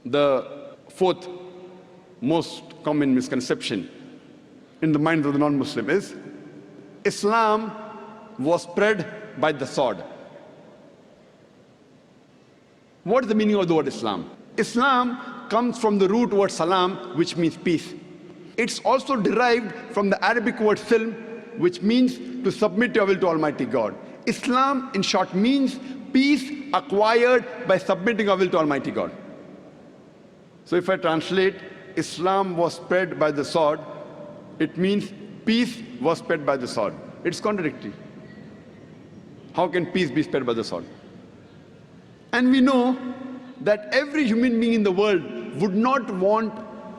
The fourth most common misconception in the minds of the non-Muslim is Islam was spread by the sword. What is the meaning of the word Islam? Islam comes from the root word salam, which means peace. It's also derived from the Arabic word silm, which means to submit your will to Almighty God. Islam, in short, means peace acquired by submitting your will to Almighty God. So if I translate, Islam was spread by the sword, it means peace was spread by the sword. It's contradictory. How can peace be spread by the sword? And we know that every human being in the world would not want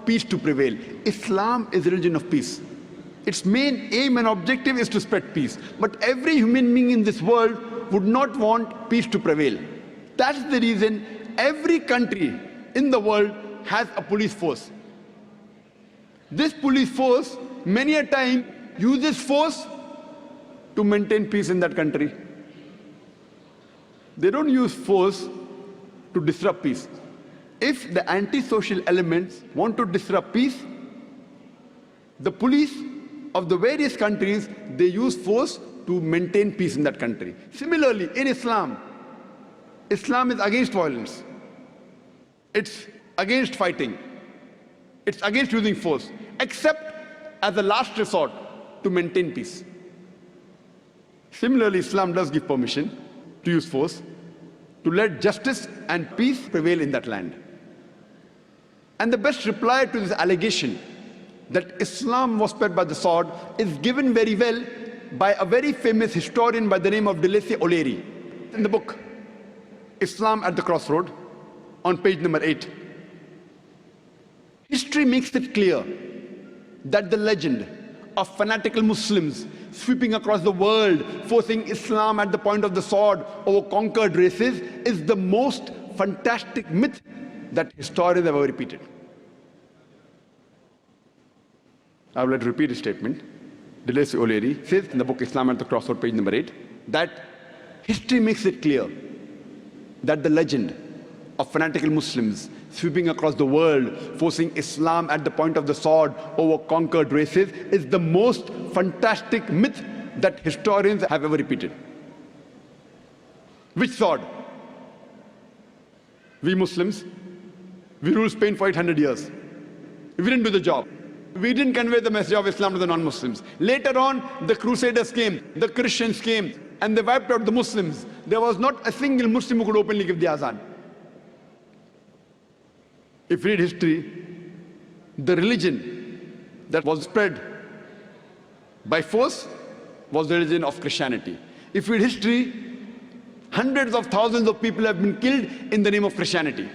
peace to prevail. Islam is a religion of peace. Its main aim and objective is to spread peace. But every human being in this world would not want peace to prevail. That's the reason every country in the world has a police force. This police force many a time uses force to maintain peace in that country. They don't use force to disrupt peace. If the antisocial elements want to disrupt peace, the police of the various countries, they use force to maintain peace in that country. Similarly, in Islam, Islam is against violence. It's against fighting. It's against using force, except as a last resort to maintain peace. Similarly, Islam does give permission to use force to let justice and peace prevail in that land. And the best reply to this allegation that Islam was spread by the sword is given very well by a very famous historian by the name of O'Leary. In the book, Islam at the Crossroad, on page number 8. History makes it clear that the legend of fanatical Muslims sweeping across the world, forcing Islam at the point of the sword over conquered races, is the most fantastic myth that historians have ever repeated. I would like to repeat his statement. O'Leary says in the book Islam at the Crossroad, page number 8, that history makes it clear that the legend of fanatical Muslims sweeping across the world, forcing Islam at the point of the sword over conquered races, is the most fantastic myth that historians have ever repeated. Which sword? We Muslims, we ruled Spain for 800 years. We didn't do the job. We didn't convey the message of Islam to the non-Muslims. Later on, the Crusaders came, the Christians came, and they wiped out the Muslims. There was not a single Muslim who could openly give the azan. If you read history, the religion that was spread by force was the religion of Christianity. If you read history, hundreds of thousands of people have been killed in the name of Christianity.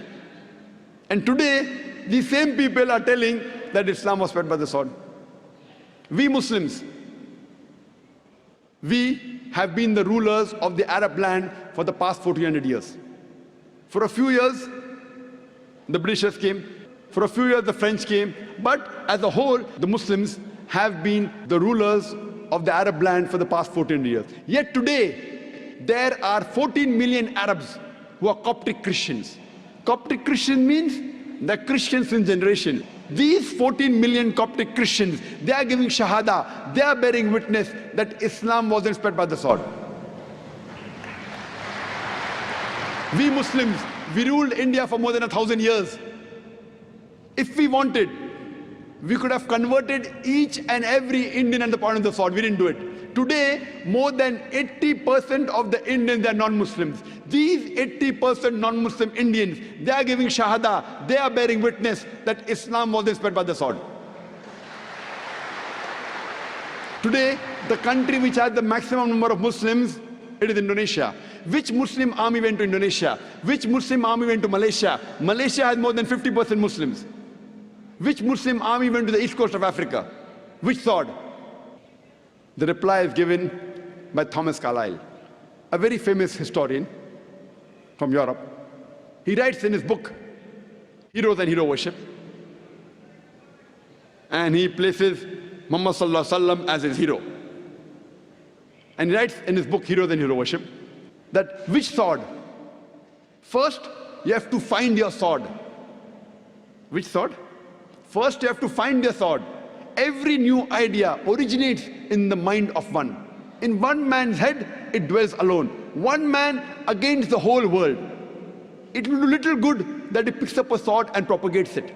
And today, these same people are telling that Islam was spread by the sword. We Muslims, we have been the rulers of the Arab land for the past 1400 years. For a few years, the Britishers came. For a few years, the French came. But as a whole, the Muslims have been the rulers of the Arab land for the past 1400 years. Yet today, there are 14 million Arabs who are Coptic Christians. Coptic Christian means the Christians in generation. These 14 million Coptic Christians, they are giving shahada, they are bearing witness that Islam wasn't spread by the sword. We Muslims, we ruled India for more than 1,000 years. If we wanted, we could have converted each and every Indian at the point of the sword. We didn't do it. Today, more than 80% of the Indians are non-Muslims. These 80% non-Muslim Indians, they are giving shahada, they are bearing witness that Islam wasn't spread by the sword. Today, the country which has the maximum number of Muslims, it is Indonesia. Which Muslim army went to Indonesia? Which Muslim army went to Malaysia? Malaysia has more than 50% Muslims. Which Muslim army went to the east coast of Africa? Which sword? The reply is given by Thomas Carlyle, a very famous historian from Europe. He writes in his book, Heroes and Hero Worship, and he places Muhammad Sallallahu Alaihi Wasallam as his hero. And he writes in his book, Heroes and Hero Worship, that which sword? First, you have to find your sword. Which sword? First you have to find your sword. Every new idea originates in the mind of one. In one man's head, it dwells alone. One man against the whole world. It will do little good that he picks up a sword and propagates it.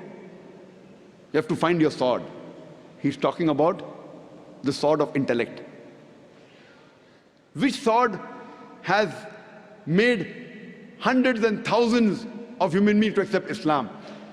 You have to find your sword. He's talking about the sword of intellect. Which sword has made hundreds and thousands of human beings to accept Islam?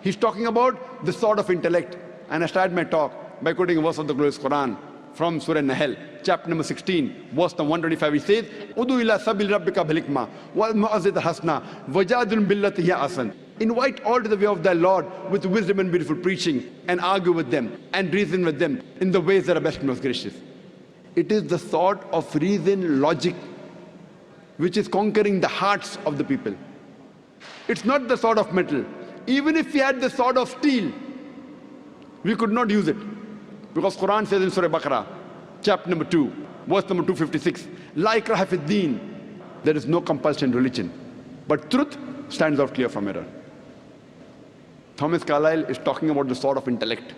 He's talking about the sword of intellect. And I started my talk by quoting a verse of the glorious Quran from Surah Nahl, chapter number 16, verse number 125. He says, Udu ila sabil rabbika bil hikmah wal mu'azzid hasna wajadun billati hiya asan. Invite all to the way of thy Lord with wisdom and beautiful preaching, and argue with them and reason with them in the ways that are best and most gracious. It is the sword of reason, logic, which is conquering the hearts of the people. It's not the sword of metal. Even if we had the sword of steel, we could not use it. Because Quran says in Surah Baqarah, chapter number 2, verse number 256, La ikraha fid deen. There is no compulsion in religion, but truth stands out clear from error. Thomas Carlyle is talking about the sword of intellect.